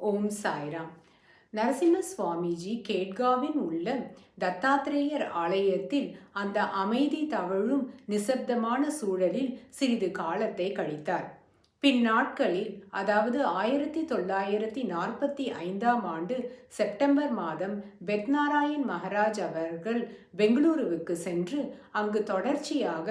ஓம் சாய்ராம். நரசிம்ம சுவாமிஜி கேட்காவின் உள்ள தத்தாத்திரேயர் ஆலயத்தில் அந்த அமைதி தவழும் நிசப்தமான சூழலில் சிறிது காலத்தை கழித்தார். பின்னாட்களில், அதாவது 1945 செப்டம்பர் மாதம் பெத்நாராயண் மகாராஜ் அவர்கள் பெங்களூருவுக்கு சென்று அங்கு தொடர்ச்சியாக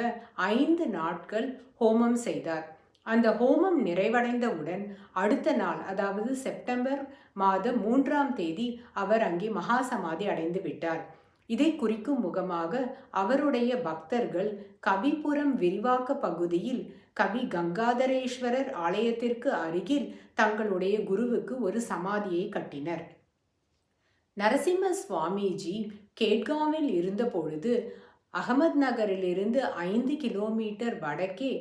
5 நாட்கள் ஹோமம் செய்தார். அந்த ஹோமம் நிறைவடைந்தவுடன் அடுத்த நாள், அதாவது செப்டம்பர் மாதம் 3ஆம் தேதி அவர் அங்கே மகா சமாதி அடைந்து விட்டார். இதை குறிக்கும் முகமாக அவருடைய பக்தர்கள் கவிபுரம் விரிவாக்க பகுதியில் கவி கங்காதரேஸ்வரர் ஆலயத்திற்கு அருகில் தங்களுடைய குருவுக்கு ஒரு சமாதியை கட்டினர். நரசிம்ம சுவாமிஜி கேட்காவில் இருந்த பொழுது அகமது நகரிலிருந்து 5 கிலோமீட்டர் வடக்கே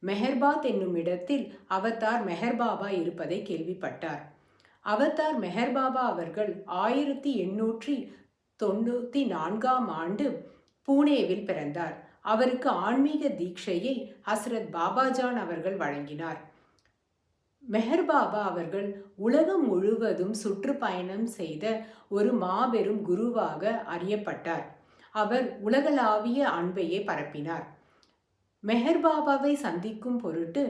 மெஹர்பாத் என்னும் இடத்தில் அவதார் மெஹர்பாபா இருப்பதை கேள்விப்பட்டார். அவதார் மெஹர்பாபா அவர்கள் 1894ஆம் ஆண்டு பூனேவில் பிறந்தார். அவருக்கு ஆன்மீக தீட்சையை ஹஸ்ரத் பாபாஜான் அவர்கள் வழங்கினார். மெஹர்பாபா அவர்கள் உலகம் முழுவதும் சுற்றுப்பயணம் செய்த ஒரு மாபெரும் குருவாக அறியப்பட்டார். அவர் உலகளாவிய அன்பையே பரப்பினார். மெஹர்பாபாவை சந்திக்கும் பொருட்டு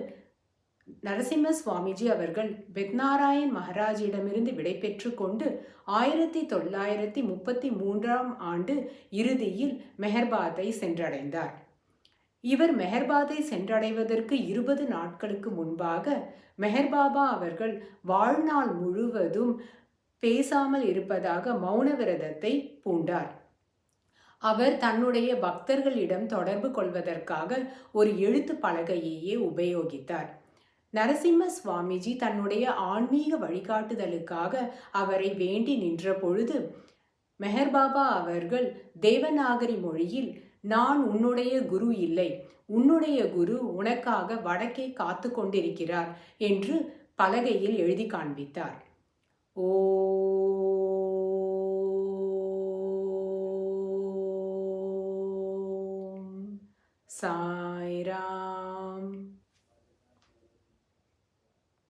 நரசிம்ம சுவாமிஜி அவர்கள் பெத்நாராயண் மகாராஜிடமிருந்து விடை பெற்று கொண்டு 1933ஆம் ஆண்டு இறுதியில் மெஹர்பாத்தை சென்றடைந்தார். இவர் மெஹர்பாத்தை சென்றடைவதற்கு 20 நாட்களுக்கு முன்பாக மெஹர்பாபா அவர்கள் வாழ்நாள் முழுவதும் பேசாமல் இருப்பதாக மௌன விரதத்தை பூண்டார். அவர் தன்னுடைய பக்தர்களிடம் தொடர்பு கொள்வதற்காக ஒரு எழுத்து பலகையையே உபயோகித்தார். நரசிம்ம சுவாமிஜி தன்னுடைய ஆன்மீக வழிகாட்டுதலுக்காக அவரை வேண்டி நின்ற பொழுது மெஹர்பாபா அவர்கள் தேவநாகரி மொழியில், நான் உன்னுடைய குரு இல்லை, உன்னுடைய குரு உனக்காக வடக்கே காத்து கொண்டிருக்கிறார் என்று பலகையில் எழுதி காண்பித்தார். ஓம் சாய்ராம்.